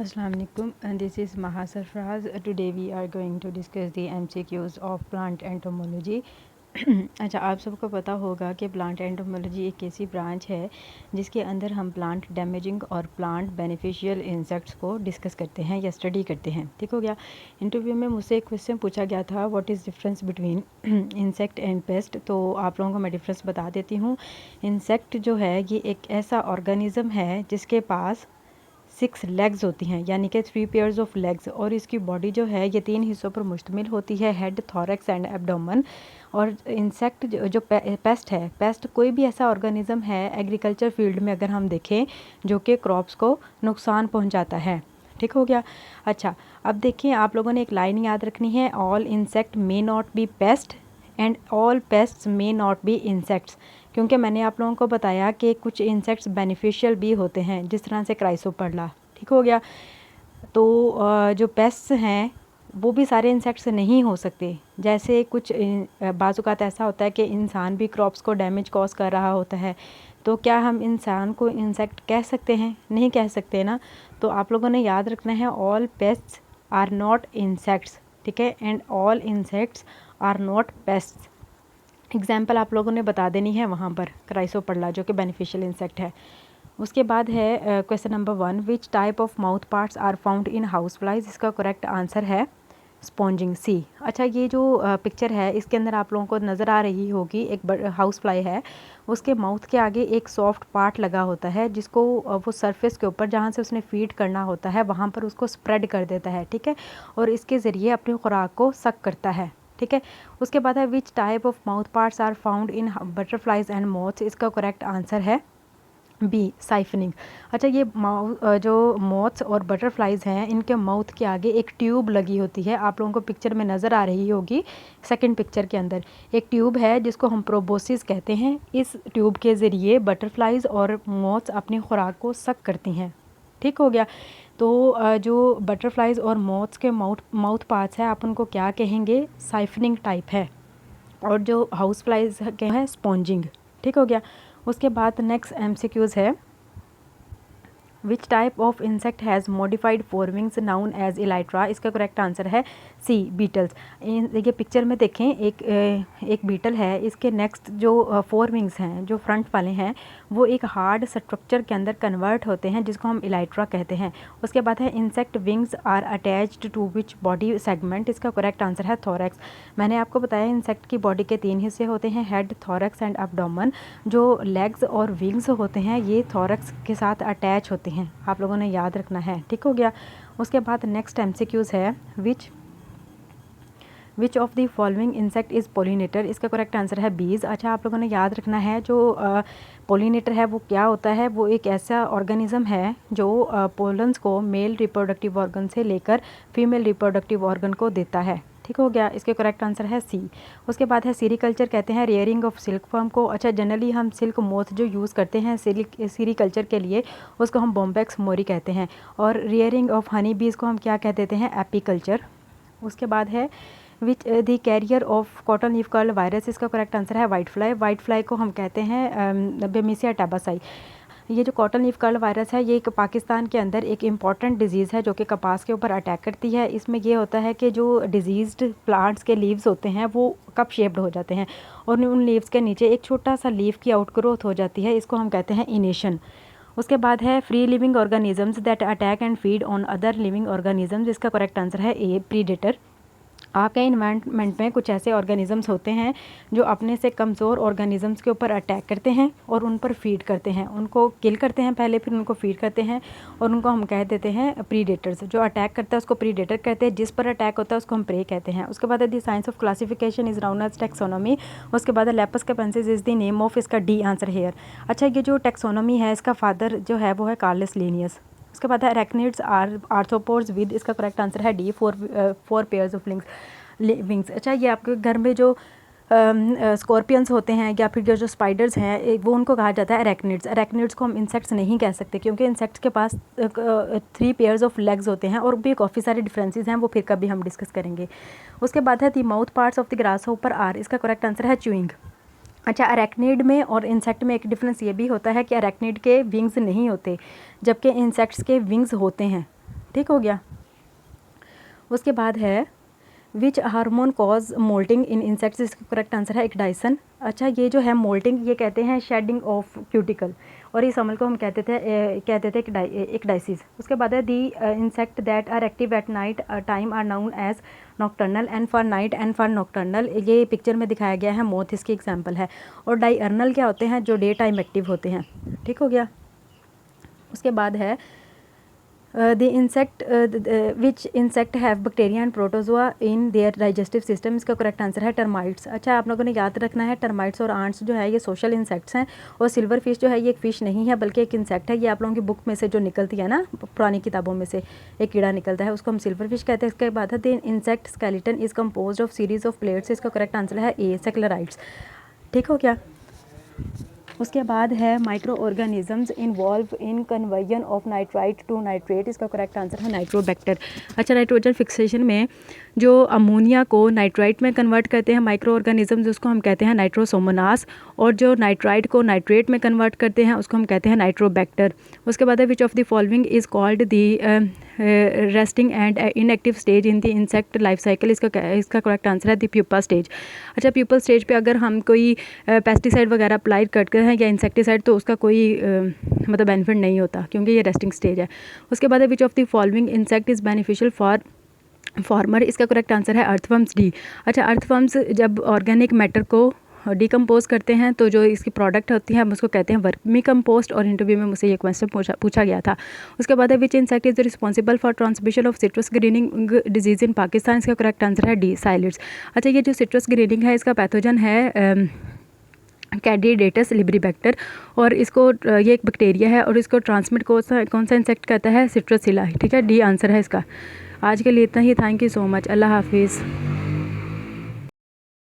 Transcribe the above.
Assalamu alaikum, and this is Maha Sarfraz. Today we are going to discuss the MCQs of plant entomology. अच्छा, आप सबको पता होगा कि प्लांट एंटोमोलॉजी एक ऐसी ब्रांच है जिसके अंदर हम प्लांट डैमेजिंग और प्लांट बेनिफिशियल इंसेक्ट्स को डिस्कस करते हैं या स्टडी करते हैं। ठीक हो गया। इंटरव्यू में मुझसे एक क्वेश्चन पूछा गया था, what is difference between insect and paste. तो आप लोगों को मैं डिफरेंस बता देती हूँ। इंसेक्ट जो है ये एक ऐसा ऑर्गेनिज्म है जिसके पास 6 लेग्स होती हैं, यानी कि 3 पेयर्स ऑफ लेग्स, और इसकी बॉडी जो है ये 3 हिस्सों पर मुश्तमिल होती है, हेड, थॉरैक्स एंड एब्डोमेन। और इंसेक्ट जो पेस्ट है, पेस्ट कोई भी ऐसा ऑर्गेनिज्म है एग्रीकल्चर फील्ड में अगर हम देखें जो कि क्रॉप्स को नुकसान पहुंचाता है। ठीक हो गया। अच्छा, अब देखिए आप लोगों ने एक लाइन याद रखनी है, all insect may not be paste and all pests may not be insects. क्योंकि मैंने आप लोगों को बताया कि कुछ इंसेक्ट्स बेनिफिशियल भी होते हैं, जिस तरह से क्राइसोपर्ला। ठीक हो गया। तो जो पेस्ट्स हैं वो भी सारे इंसेक्ट्स नहीं हो सकते। जैसे कुछ बाज़-औक़ात ऐसा होता है कि इंसान भी क्रॉप्स को डैमेज कॉज कर रहा होता है, तो क्या हम इंसान को इंसेक्ट कह सकते हैं? नहीं कह सकते ना। तो आप लोगों ने याद रखना है, all pests are not insects, ठीक है, and all insects are not pests. Example आप लोगों ने बता देनी है वहाँ पर, क्राइसोपर्ला जो कि बेनिफिशियल इंसेक्ट है। उसके बाद है question number 1, which type of mouth parts are found in house flies. इसका करेक्ट आंसर है स्पॉन्जिंग, सी। अच्छा, ये जो पिक्चर है इसके अंदर आप लोगों को नज़र आ रही होगी, एक हाउस फ्लाई है, उसके माउथ के आगे एक सॉफ्ट पार्ट लगा होता है जिसको वो सरफेस के ऊपर जहाँ से उसने फीड करना होता है वहाँ पर उसको स्प्रेड कर देता है। ठीक है, और इसके ज़रिए अपनी खुराक को सक करता है। ठीक है, उसके बाद है which type of mouth parts are found in butterflies and moths. इसका करेक्ट आंसर है बी, साइफनिंग। अच्छा, ये जो मोथ्स और बटरफ्लाइज हैं इनके माउथ के आगे एक ट्यूब लगी होती है, आप लोगों को पिक्चर में नज़र आ रही होगी। सेकंड पिक्चर के अंदर एक ट्यूब है जिसको हम प्रोबोसिस कहते हैं। इस ट्यूब के ज़रिए बटरफ्लाइज और मोथ्स अपनी खुराक को सक करती हैं। ठीक हो गया। तो जो बटरफ्लाइज और मोथ्स के माउथ पार्ट्स हैं आप उनको क्या कहेंगे? साइफनिंग टाइप है। और जो हाउस फ्लाइज के हैं स्पॉन्जिंग। ठीक हो गया। उसके बाद नेक्स्ट MCQs है, which type of insect has modified fore wings known as elytra. इसका करेक्ट आंसर है सी, बीटल्स। देखिए पिक्चर में देखें, एक बीटल है, इसके नेक्स्ट जो 4 विंग्स हैं जो फ्रंट वाले हैं वो एक हार्ड स्ट्रक्चर के अंदर कन्वर्ट होते हैं जिसको हम इलाइट्रा कहते हैं। उसके बाद है insect wings are attached to which body segment. इसका करेक्ट आंसर है थोरैक्स। मैंने आपको बताया इंसेक्ट की बॉडी के 3 हिस्से होते हैं, हेड, थोरैक्स एंड एब्डोमेन। जो लेग्स और विंग्स होते हैं ये थोरैक्स के साथ अटैच होते हैं, आप लोगों ने याद रखना है। ठीक हो गया। उसके बाद नेक्स्ट MCQs है, which of the following insect is pollinator. इसका करेक्ट आंसर है बीज। अच्छा, आप लोगों ने याद रखना है जो पोलिनेटर है वो क्या होता है? वो एक ऐसा ऑर्गेनिज्म है जो पोलन्स को मेल रिप्रोडक्टिव ऑर्गन से लेकर फीमेल रिप्रोडक्टिव ऑर्गन को देता है। ठीक हो गया। इसके करेक्ट आंसर है सी। उसके बाद है सीरीकल्चर कहते हैं रेयरिंग ऑफ सिल्क फॉर्म को। अच्छा, जनरली हम सिल्क मोथ जो यूज़ करते हैं सीरीकल्चर के लिए उसको हम बॉम्बैक्स मोरी कहते हैं, और रेयरिंग ऑफ हनी बीज को हम क्या कह देते हैं? एपीकल्चर। उसके बाद है which the carrier of cotton leaf curl virus. इसका करेक्ट आंसर है वाइट फ्लाई। वाइट फ्लाई को हम कहते हैं बेमिसिया टैबासाई। ये जो कॉटन लीफ कर्ल वायरस है ये एक पाकिस्तान के अंदर एक इम्पॉर्टेंट डिजीज़ है जो कि कपास के ऊपर अटैक करती है। इसमें ये होता है कि जो डिजीज़्ड प्लांट्स के लीव्स होते हैं वो कप शेप्ड हो जाते हैं और उन लीव्स के नीचे एक छोटा सा लीफ की आउटग्रोथ हो जाती है, इसको हम कहते हैं इनेशन। उसके बाद है free living organisms that attack and feed on other living organisms. इसका करेक्ट आंसर है ए, प्रीडेटर। आपके इन्वायरमेंट में कुछ ऐसे ऑर्गेनिजम्स होते हैं जो अपने से कमज़ोर ऑर्गेनिजम्स के ऊपर अटैक करते हैं और उन पर फीड करते हैं, उनको किल करते हैं पहले, फिर उनको फीड करते हैं, और उनको हम कह देते हैं प्रीडेटर्स। जो अटैक करता है उसको प्रीडेटर कहते हैं, जिस पर अटैक होता है उसको हम प्रे कहते हैं। उसके बाद the science of classification is known as taxonomy. उसके बाद Lepus capensis is the name of, इसका डी आंसर हेयर। अच्छा, ये जो टैक्सोनॉमी है इसका फादर जो है वो है कार्लस लिनियस। उसके बाद है अरेक्निड्स आर आर्थ्रोपोड्स विद, इसका करेक्ट आंसर है डी, 4 पेयर्स ऑफ विंग्स। अच्छा, ये आपके घर में जो स्कॉर्पियंस होते हैं या फिर जो स्पाइडर्स हैं वो उनको कहा जाता है अरेक्निड्स। अरेक्निड्स को हम इंसेक्ट्स नहीं कह सकते क्योंकि इंसेक्ट्स के पास 3 पेयर्स ऑफ लेग्स होते हैं, और भी काफ़ी सारे डिफरेंसेस हैं, वो फिर कभी हम डिस्कस करेंगे। उसके बाद है the mouth parts of the grasshopper are. इसका करेक्ट आंसर है च्यूइंग। अच्छा, अरेक्निड में और इंसेक्ट में एक डिफरेंस ये भी होता है कि अरेक्निड के विंग्स नहीं होते जबकि इंसेक्ट्स के विंग्स होते हैं। ठीक हो गया। उसके बाद है which hormone cause moulting in insects, इसका करेक्ट आंसर है इक्डाइसन। अच्छा, ये जो है मोल्टिंग ये कहते हैं शेडिंग ऑफ क्यूटिकल, और इस अमल को हम कहते थे इक्डाइसिस। उसके बाद है the insect that are active at night time are known as nocturnal, and for night and for nocturnal, ये पिक्चर में दिखाया गया है मोथ, इसकी एग्जाम्पल है। और डाइअर्नल क्या होते हैं, जो डे टाइम एक्टिव होते हैं। ठीक हो गया। उसके बाद है the insect which insect have bacteria and protozoa in their digestive system, इसका करेक्ट आंसर है टर्माइट्स। अच्छा, आप लोगों ने याद रखना है टर्माइट्स और आंट्स जो है ये सोशल इंसेक्ट्स हैं, और सिल्वर फिश जो है ये एक फ़िश नहीं है बल्कि एक इंसेक्ट है। ये आप लोगों की बुक में से जो निकलती है ना, पुरानी किताबों में से एक कीड़ा निकलता है, उसको हम सिल्वर फिश कहते हैं। इसके बाद है the insect skeleton is compose of series of plates, इसका करेक्ट आंसर है ए सेक्युलराइट्स। ठीक हो गया। उसके बाद है microorganisms involve in conversion of nitrite to nitrate, इसका करेक्ट आंसर है नाइट्रोबैक्टर। अच्छा, नाइट्रोजन फिक्सेशन में जो अमोनिया को नाइट्राइट में कन्वर्ट करते हैं माइक्रो ऑर्गेनिजम्स, उसको हम कहते हैं नाइट्रोसोमोनास, और जो नाइट्राइट को नाइट्रेट में कन्वर्ट करते हैं उसको हम कहते हैं नाइट्रोबैक्टर। उसके बाद है which of the following is called the resting and inactive stage in the insect life cycle, इसका करेक्ट आंसर है द प्यूपा स्टेज। अच्छा, प्यूपल स्टेज पे अगर हम कोई पेस्टिसाइड वगैरह अप्लाई करते हैं या इंसेक्टिसाइड, तो उसका कोई मतलब बेनिफिट नहीं होता क्योंकि ये रेस्टिंग स्टेज है। उसके बाद है which of the following insect is beneficial for farmer, इसका करेक्ट आंसर है अर्थवर्म्स डी। अच्छा, अर्थवर्म्स जब ऑर्गेनिक मैटर को डिकम्पोज करते हैं तो जो इसकी प्रोडक्ट होती है हम उसको कहते हैं वर्मी कंपोस्ट, और इंटरव्यू में मुझसे ये क्वेश्चन पूछा गया था। उसके बाद है विच insect is responsible for transmission of citrus grinning disease in Pakistan, इसका करेक्ट आंसर है डी साइलिड्स। अच्छा, ये जो सिट्रस ग्रीनिंग है इसका पैथोजन है कैंडिडेटस लिब्रीबैक्टर, और इसको ये एक बैक्टीरिया है और इसको ट्रांसमिट कौन सा इंसेक्ट करता है, सिट्रसिला। ठीक है, डी आंसर है इसका। आज के लिए इतना ही। Thank you so much. अल्लाह हाफिज़।